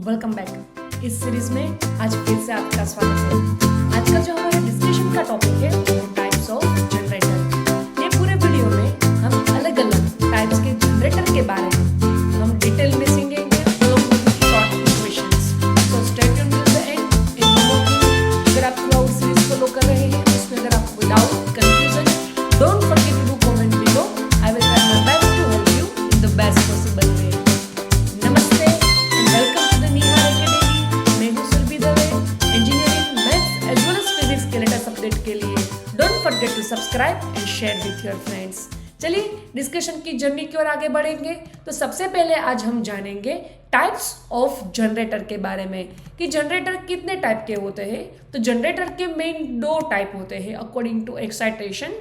Welcome back. इस series में आज फिर से आपका स्वागत है। आज का जो हमारा डिस्कशन का टॉपिक है वो टाइप्स ऑफ जनरेटर। ये पूरे वीडियो में हम अलग अलग टाइप्स के जनरेटर के बारे में हम डिटेल में सीखेंगे along with short questions. So stay tuned till the end. In one more thing, अगर आप थ्रू आउट सीरीज फॉलो कर रहे हैं उसमें अगर आप without confusion don't forget to do comment below. I will try my best to help you in the best possible way. नमस्ते and welcome to the Nihar Academy. मैं हूं Surabhi Dave. Engineering, maths as well as physics के latest update के लिए don't forget to subscribe and share with your friends. चलिए discussion की journey की ओर आगे बढ़ेंगे। तो सबसे पहले आज हम जानेंगे टाइप्स ऑफ जनरेटर के बारे में कि जनरेटर कितने टाइप के होते हैं। तो जनरेटर के मेन दो टाइप होते हैं अकॉर्डिंग टू एक्साइटेशन।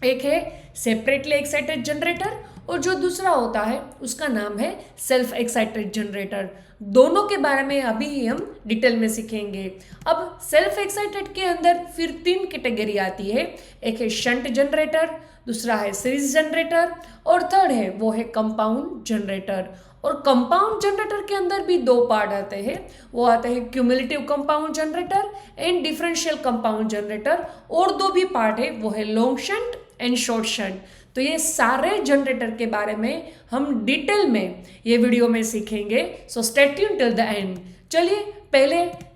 एक है सेपरेटली एक्साइटेड जनरेटर और जो दूसरा होता है उसका नाम है सेल्फ एक्साइटेड जनरेटर। दोनों के बारे में अभी ही हम डिटेल में सीखेंगे। अब सेल्फ एक्साइटेड के अंदर फिर तीन कैटेगरी आती है। एक है शंट जनरेटर, दूसरा है सीरीज जनरेटर और थर्ड है वो है कंपाउंड जनरेटर। और कंपाउंड जनरेटर के अंदर भी दो पार्ट आते हैं। वो आते हैं cumulative compound generator and differential compound generator. और दो भी पार्ट है वो है long shunt and short shunt. तो ये सारे जनरेटर के बारे में हम डिटेल में ये वीडियो में सीखेंगे। So stay tuned till the end. चलिए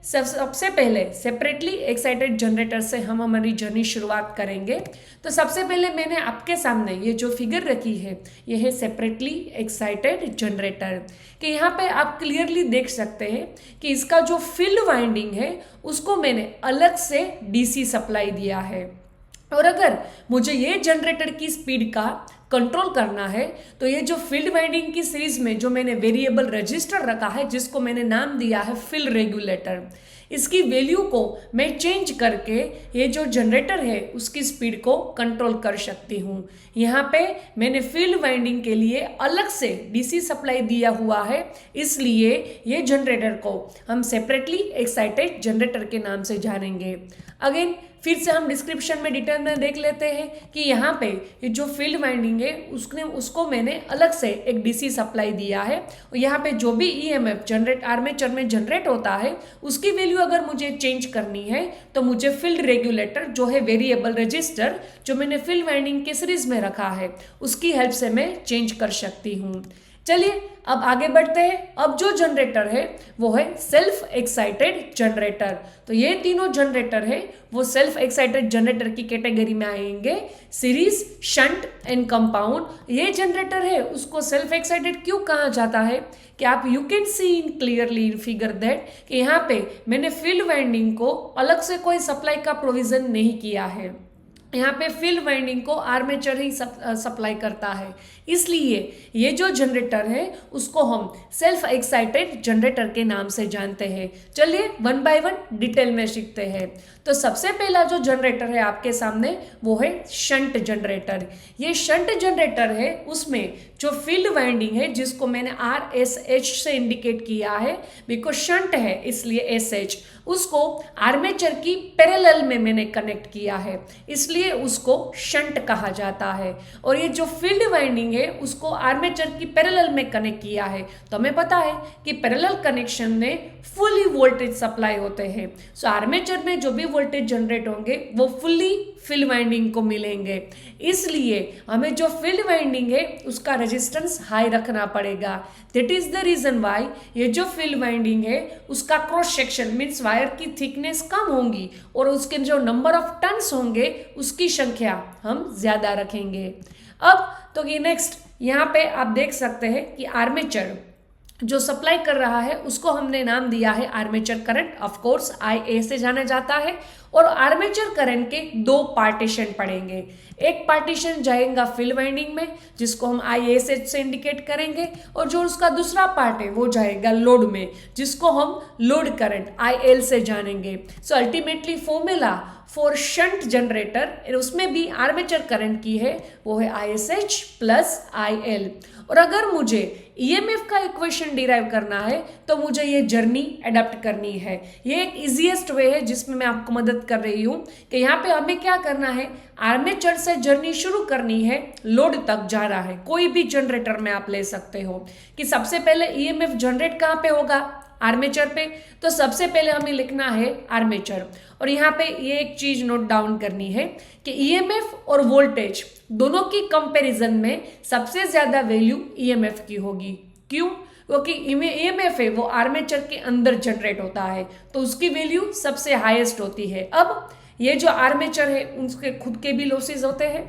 सबसे पहले सेपरेटली एक्साइटेड जनरेटर से हम हमारी जर्नी शुरुआत करेंगे। तो सबसे पहले मैंने आपके सामने ये जो फिगर रखी है ये है सेपरेटली एक्साइटेड जनरेटर। कि यहाँ पे आप क्लियरली देख सकते हैं कि इसका जो फील्ड वाइंडिंग है उसको मैंने अलग से डीसी सप्लाई दिया है। और अगर मुझे ये जनरेटर की स्पीड का कंट्रोल करना है तो ये जो फील्ड वाइंडिंग की सीरीज में जो मैंने वेरिएबल रजिस्टर रखा है जिसको मैंने नाम दिया है फील्ड रेगुलेटर, इसकी वैल्यू को मैं चेंज करके ये जो जनरेटर है उसकी स्पीड को कंट्रोल कर सकती हूँ। यहाँ पे मैंने फील्ड वाइंडिंग के लिए अलग से डीसी सप्लाई दिया हुआ है, इसलिए ये जनरेटर को हम सेपरेटली एक्साइटेड जनरेटर के नाम से जानेंगे। अगेन फिर से हम डिस्क्रिप्शन में डिटेल में देख लेते हैं कि यहाँ पे ये जो फील्ड वाइंडिंग है उसको मैंने अलग से एक डीसी सप्लाई दिया है। और यहाँ पे जो भी ईएमएफ जनरेट आर्मेचर में जनरेट होता है उसकी वैल्यू अगर मुझे चेंज करनी है तो मुझे फील्ड रेगुलेटर जो है वेरिएबल रजिस्टर जो मैंने फील्ड वाइंडिंग के सीरीज में रखा है उसकी हेल्प से मैं चेंज कर सकती हूँ। चलिए अब आगे बढ़ते हैं। अब जो जनरेटर है वो है सेल्फ एक्साइटेड जनरेटर। तो ये तीनों जनरेटर है वो सेल्फ एक्साइटेड जनरेटर की कैटेगरी में आएंगे। सीरीज, शंट एंड कंपाउंड ये जनरेटर है उसको सेल्फ एक्साइटेड क्यों कहा जाता है कि आप you can see in clearly in figure that कि यहाँ पे मैंने फील्ड वाइंडिंग को अलग से कोई सप्लाई का प्रोविजन नहीं किया है। यहाँ पे फील्ड वाइंडिंग को आर्मेचर ही सप्लाई करता है, इसलिए ये जो जनरेटर है उसको हम सेल्फ एक्साइटेड जनरेटर के नाम से जानते हैं। चलिए वन बाय वन डिटेल में सीखते हैं। तो सबसे पहला जो जनरेटर है आपके सामने वो है शंट जनरेटर। ये शंट जनरेटर है उसमें जो फील्ड वाइंडिंग है जिसको मैंने RSH से इंडिकेट किया है बिकॉज शंट है इसलिए SH, उसको आर्मेचर की पैरेलल में मैंने कनेक्ट किया है इसलिए उसको शंट कहा जाता है। और ये जो फील्ड वाइंडिंग है उसको आर्मेचर की पैरेलल में कनेक्ट किया है। तो हमें पता है कि पैरेलल कनेक्शन में फुली वोल्टेज सप्लाई होते हैं। सो आर्मेचर में जो भी वोल्टेज जनरेट होंगे वो फुली फील्ड वाइंडिंग को मिलेंगे, इसलिए हमें जो फील्ड वाइंडिंग है उसका रेजिस्टेंस हाई रखना पड़ेगा। That is the reason why ये जो फील्ड वाइंडिंग है उसका क्रॉस सेक्शन मीन्स वायर की थिकनेस कम होंगी और उसके जो नंबर ऑफ टर्न्स होंगे उसकी संख्या हम ज्यादा रखेंगे। अब तो ये नेक्स्ट यहाँ पे आप देख सकते हैं कि आर्मेचर जो सप्लाई कर रहा है उसको हमने नाम दिया है armature current, of course IA से जाना जाता है। और आर्मेचर करंट के दो पार्टीशन पड़ेंगे। एक पार्टीशन जाएगा फील्ड वाइंडिंग में जिसको हम ISH से इंडिकेट करेंगे और जो उसका दूसरा पार्ट है वो जाएगा लोड में जिसको हम लोड करंट IL से जानेंगे। So ultimately formula for shunt generator उसमें भी आर्मेचर करंट की है वो है ISH प्लस IL। और अगर मुझे EMF का इक्वेशन डिराइव करना है तो मुझे ये जर्नी अडॉप्ट करनी है। ये एक इजीएस्ट वे है जिसमें मैं आपको मदद कर रही हूँ कि यहाँ पे हमें क्या करना है, आर्मेचर से जर्नी शुरू करनी है, लोड तक जा रहा है। कोई भी जनरेटर में आप ले सकते हो कि सबसे पहले EMF जनरेट कहाँ पे होगा, आर्मेचर पे, तो सबसे पहले हमें लिखना है आर्मेचर। और यहाँ पे ये एक चीज नोट डाउन करनी है कि ईएमएफ और वोल्टेज दोनों की कंपैरिजन में सबसे ज्यादा वैल्यू ईएमएफ की होगी। क्यों? क्योंकि ईएमएफ है वो आर्मेचर के अंदर जनरेट होता है, तो उसकी वैल्यू सबसे हाईएस्ट होती है। अब ये जो आर्मेचर है उसके खुद के भी लॉसेस होते हैं,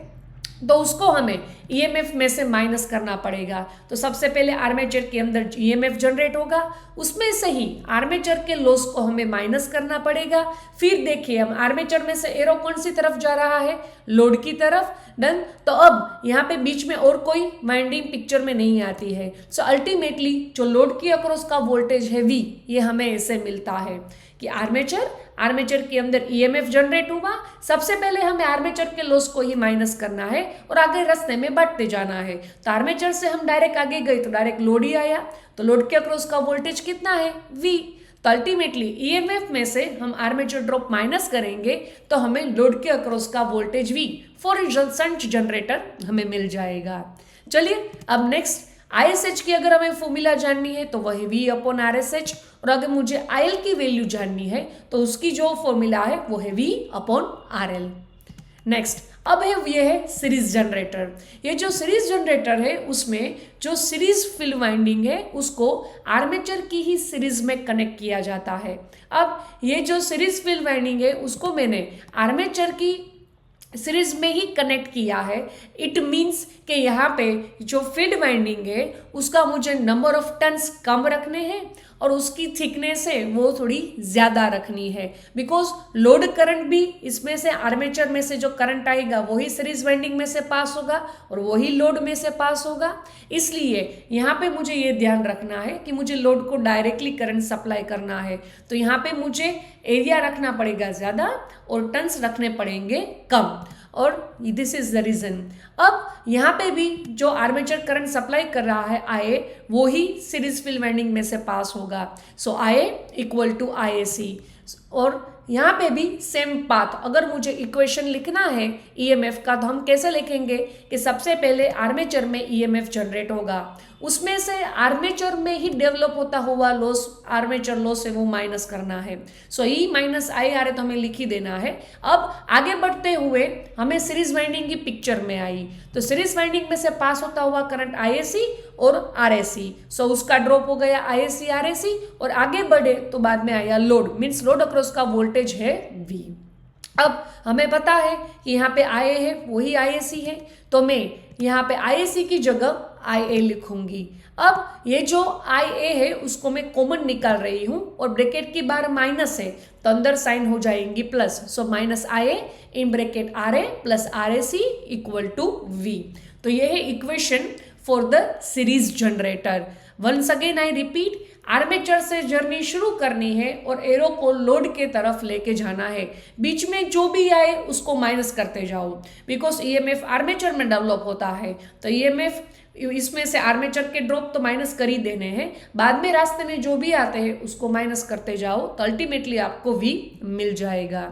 तो उसको हमें ईएमएफ में से माइनस करना पड़ेगा। तो सबसे पहले आर्मेचर के अंदर ईएमएफ जनरेट होगा, उसमें से ही आर्मेचर के लॉस को हमें माइनस करना पड़ेगा। फिर देखिए हम आर्मेचर में से एरो कौन सी तरफ जा रहा है, लोड की तरफ। डन। तो अब यहाँ पे बीच में और कोई वाइंडिंग पिक्चर में नहीं आती है। सो अल्टीमेटली जो लोड की अक्रॉस का वोल्टेज है V, ये हमें ऐसे मिलता है कि आर्मेचर के अंदर ईएमएफ जनरेट हुआ, सबसे पहले हमें आर्मेचर के लॉस को ही माइनस करना है और आगे रास्ते में बढ़ते जाना है। तो आर्मेचर से हम डायरेक्ट आगे गए तो डायरेक्ट लोड ही आया, तो लोड के अक्रॉस का वोल्टेज कितना है V। तो अल्टीमेटली ईएमएफ में से हम आर्मेचर ड्रॉप माइनस करेंगे तो हमें लोड के अक्रॉस का voltage V for shunt generator हमें मिल जाएगा। चलिए अब नेक्स्ट ISH की अगर हमें फॉर्मूला जाननी है तो वही V/RSH, और अगर मुझे IL की वैल्यू जाननी है तो उसकी जो फॉर्मूला है वो है V/RL। नेक्स्ट अब है ये है सीरीज जनरेटर। ये जो सीरीज जनरेटर है उसमें जो सीरीज फील्ड वाइंडिंग है उसको आर्मेचर की ही सीरीज में कनेक्ट किया जाता है। अब ये जो सीरीज फील्ड वाइंडिंग है उसको मैंने आर्मेचर की सीरीज में ही कनेक्ट किया है। इट मीन्स कि यहाँ पे जो फील्ड वाइंडिंग है उसका मुझे नंबर ऑफ टर्न्स कम रखने हैं और उसकी थिकनेस है वो थोड़ी ज़्यादा रखनी है, बिकॉज लोड करंट भी इसमें से आर्मेचर में से जो करंट आएगा वही सीरीज वाइंडिंग में से पास होगा और वही लोड में से पास होगा। इसलिए यहाँ पे मुझे ये ध्यान रखना है कि मुझे लोड को डायरेक्टली करंट सप्लाई करना है, तो यहाँ पे मुझे एरिया रखना पड़ेगा ज़्यादा और टर्न्स रखने पड़ेंगे कम, और दिस इज द रीजन। अब यहाँ पे भी जो आर्मेचर करंट सप्लाई कर रहा है IA, वो ही सीरीज फील्ड वाइंडिंग में से पास होगा। सो IA इक्वल टू IAC, और यहाँ पे भी सेम पाथ। अगर मुझे इक्वेशन लिखना है EMF का तो हम कैसे लिखेंगे कि सबसे पहले आर्मेचर में EMF जनरेट होगा, उसमें से आर्मेचर में ही डेवलप होता हुआ लॉस, आर्मेचर लॉस है वो माइनस करना है। सो E माइनस आई आ रहे तो हमें लिख ही देना है। अब आगे बढ़ते हुए हमें सीरीज वाइंडिंग की पिक्चर में आई, तो सीरीज वाइंडिंग में से पास होता हुआ करंट IAC और RAC। सो उसका ड्रॉप हो गया IAC RAC, और आगे बढ़े तो बाद में आया लोड, मीन्स लोड अक्रॉस का वोल्टेज है V। अब हमें पता है कि यहाँ पे IA है वही IAC है, तो मैं यहाँ पे IAC की जगह IA लिखूंगी। अब ये जो IA है उसको मैं कॉमन निकाल रही हूँ और ब्रैकेट की बाहर माइनस है तो अंदर साइन हो जाएंगी plus. So minus IA in bracket RA plus RAC equal to V। तो ये है equation for the series generator. Once again I repeat, armature से जर्नी शुरू करनी है और एरो को लोड के तरफ लेके जाना है। बीच में जो भी आए उसको माइनस करते जाओ, बिकॉज EMF आर्मेचर में डेवलप होता है, तो EMF इसमें से आर्मेचर के ड्रॉप तो माइनस कर ही देने हैं, बाद में रास्ते में जो भी आते हैं उसको माइनस करते जाओ तो अल्टीमेटली आपको V मिल जाएगा।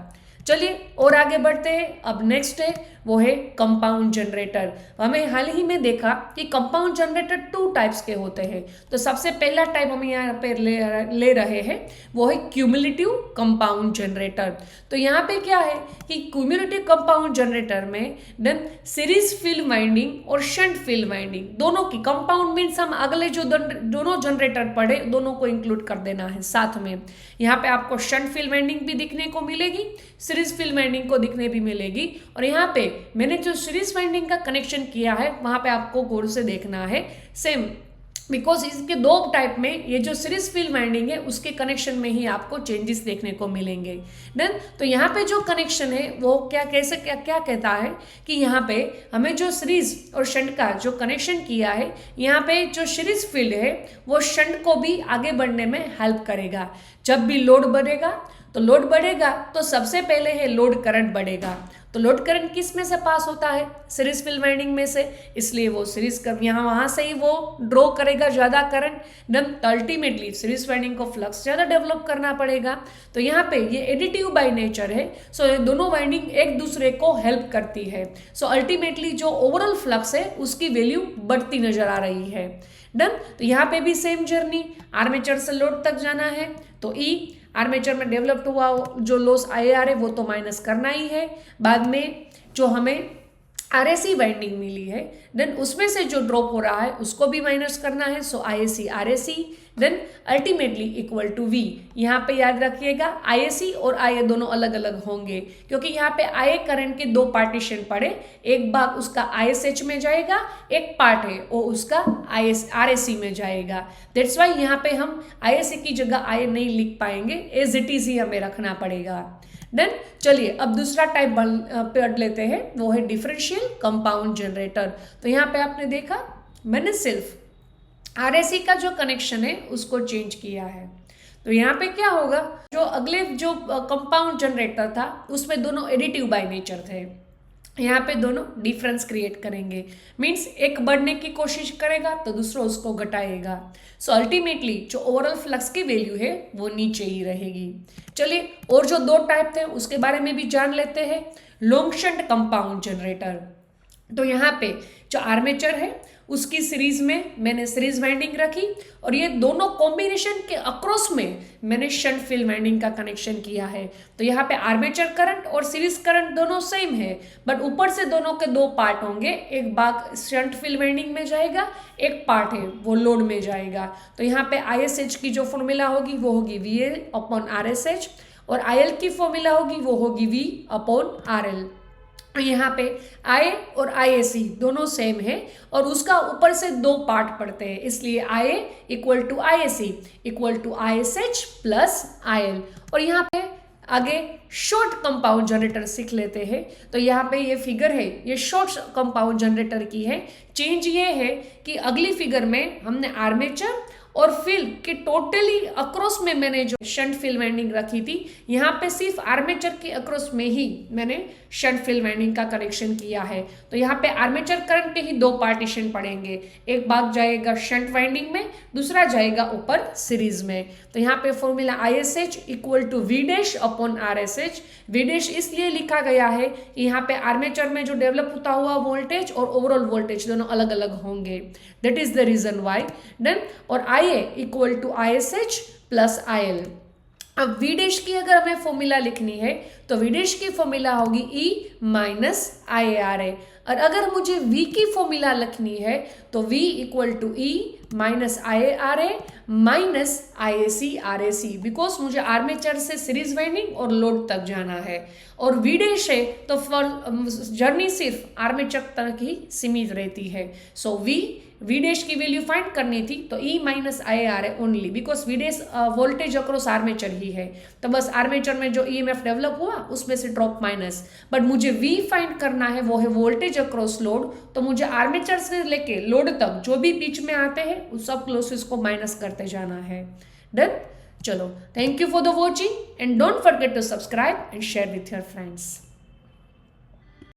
चलिए और आगे बढ़ते हैं। अब नेक्स्ट है वो है कंपाउंड जनरेटर। हमें हाल ही में देखा कि कंपाउंड जनरेटर 2 टाइप्स के होते हैं। तो सबसे पहला टाइप हम यहाँ पे ले रहे हैं वो है क्यूमुलेटिव कंपाउंड जनरेटर। तो यहाँ पे क्या है कि क्यूमुलेटिव कंपाउंड जनरेटर में देन सीरीज फील्ड वाइंडिंग और शंट फील्ड वाइंडिंग दोनों की, कंपाउंड मीन्स हम अगले जो दोनों जनरेटर पढ़े दोनों को इंक्लूड कर देना है साथ में। यहाँ पे आपको शंट फील्ड वाइंडिंग भी दिखने को मिलेगी, सीरीज फील्ड वाइंडिंग को दिखने भी मिलेगी, और यहाँ पे मैंने जो सीरीज वाइंडिंग का कनेक्शन किया है वहां पे आपको गौर से देखना है सेम, बिकॉज इसके 2 टाइप में ये जो सीरीज फील्ड वाइंडिंग है उसके कनेक्शन में ही आपको चेंजेस देखने को मिलेंगे। देन तो यहाँ पे जो कनेक्शन है वो क्या कहता है कि यहाँ पे हमें जो सीरीज और शंट का जो कनेक्शन किया है, यहाँ पे जो सीरीज फील्ड है वो शंट को भी आगे बढ़ने में हेल्प करेगा। जब भी लोड बढ़ेगा तो सबसे पहले है लोड करंट बढ़ेगा। तो लोड करंट किस में से पास होता है? सीरीज फील्ड वाइंडिंग में से, इसलिए वो सीरीज यहाँ वहां से ही वो ड्रॉ करेगा ज़्यादा current. Then ultimately series winding को फ्लक्स ज़्यादा डेवलप करना पड़ेगा। तो यहाँ पे ये एडिटिव बाय नेचर है, सो ये दोनों वाइंडिंग एक दूसरे को हेल्प करती है। सो अल्टीमेटली जो ओवरऑल फ्लक्स है उसकी वैल्यू बढ़ती नजर आ रही है। डन। तो यहाँ पे भी सेम जर्नी, आर्मेचर से लोड तक जाना है तो ई, आर्मेचर में डेवलप्ड हुआ जो लॉस IAR है वो तो माइनस करना ही है। बाद में जो हमें RAC वाइंडिंग मिली है देन उसमें से जो ड्रॉप हो रहा है उसको भी माइनस करना है, so IAC RAC then ultimately equal to V। यहाँ पे याद रखिएगा IAC और IA दोनों अलग अलग होंगे क्योंकि यहाँ पे IA करंट के दो पार्टीशन पड़े, एक भाग उसका ISH में जाएगा, एक पार्ट है वो उसका RAC में जाएगा। दैट्स वाई यहाँ पे हम IAC की जगह IA नहीं लिख पाएंगे, एज इट इज ही हमें रखना पड़ेगा। डन। चलिए अब दूसरा टाइप पढ़ लेते हैं, वो है डिफरेंशियल कंपाउंड जनरेटर। तो यहाँ पे आपने देखा मैंने सिर्फ RAC का जो कनेक्शन है उसको चेंज किया है। तो यहाँ पे क्या होगा, जो अगले जो कंपाउंड जनरेटर था उसमें दोनों एडिटिव बाय नेचर थे, यहाँ पे दोनों डिफरेंस क्रिएट करेंगे, मीन्स एक बढ़ने की कोशिश करेगा तो दूसरा उसको घटाएगा। सो अल्टीमेटली जो ओवरऑल फ्लक्स की वैल्यू है वो नीचे ही रहेगी। चलिए और जो दो टाइप थे उसके बारे में भी जान लेते हैं। लॉन्ग शंट कंपाउंड जनरेटर, तो यहाँ पे जो आर्मेचर है उसकी सीरीज में मैंने सीरीज वाइंडिंग रखी और ये दोनों कॉम्बिनेशन के अक्रॉस में मैंने शंट फील्ड वाइंडिंग का कनेक्शन किया है। तो यहाँ पे आर्मेचर करंट और सीरीज करंट दोनों सेम है, बट ऊपर से दोनों के दो पार्ट होंगे, एक भाग शंट फील्ड वाइंडिंग में जाएगा, एक पार्ट है वो लोड में जाएगा। तो यहाँ पे ISH की जो फॉर्मूला होगी वो होगी VL अपॉन RSH और IL की फॉर्मूला होगी वो होगी V अपॉन RL। यहाँ पे I और IAC दोनों सेम है और उसका ऊपर से दो पार्ट पड़ते हैं, इसलिए IA equal to IAC equal to ISH plus IL। और यहाँ पे आगे शॉर्ट कंपाउंड जनरेटर सीख लेते हैं। तो यहाँ पे ये फिगर है ये शॉर्ट कंपाउंड जनरेटर की है। चेंज ये है कि अगली फिगर में हमने आर्मेचर और फील्ड के टोटली अक्रॉस में मैंने जो शंट फील्ड वाइंडिंग रखी थी, यहाँ पे सिर्फ आर्मेचर के अक्रॉस में ही मैंने शंट फील्ड वाइंडिंग का कनेक्शन किया है। तो यहाँ पे आर्मेचर करंट के ही दो पार्टीशन पड़ेंगे, एक भाग जाएगा शंट वाइंडिंग में, दूसरा जाएगा ऊपर सीरीज में। तो यहाँ पे formula ISH equal to V dash upon RSH। V dash इसलिए लिखा गया है कि यहाँ पे आर्मेचर में जो डेवलप होता हुआ वोल्टेज और ओवरऑल वोल्टेज दोनों अलग अलग होंगे, that is the reason why. Done. और IA equal to ISH plus IL। अब V डैश की अगर हमें फॉर्मूला लिखनी है तो V डैश की फॉर्मूला होगी E माइनस IARA, और अगर मुझे V की फॉर्मूला लिखनी है तो V equal to E minus IARA minus IAC RAC, because मुझे आर्मेचर से सीरीज वाइंडिंग और लोड तक जाना है। और V डैश है तो जर्नी सिर्फ आर्मेचर तक ही सीमित रहती है। सो V डैश की वैल्यू फाइंड करनी थी तो E minus IARA only, because V dash voltage across armature ही है, तो बस आर्मेचर में जो EMF डेवलप हुआ उसमें से ड्रॉप माइनस। बट मुझे V फाइंड करना है वो है वोल्टेज अक्रॉस लोड, तो मुझे आर्मेचर से लेके लोड तक जो भी बीच में आते हैं उस सब लॉसेस को माइनस करते जाना है। डन। चलो, thank you for the watching and don't forget to subscribe and share with your friends.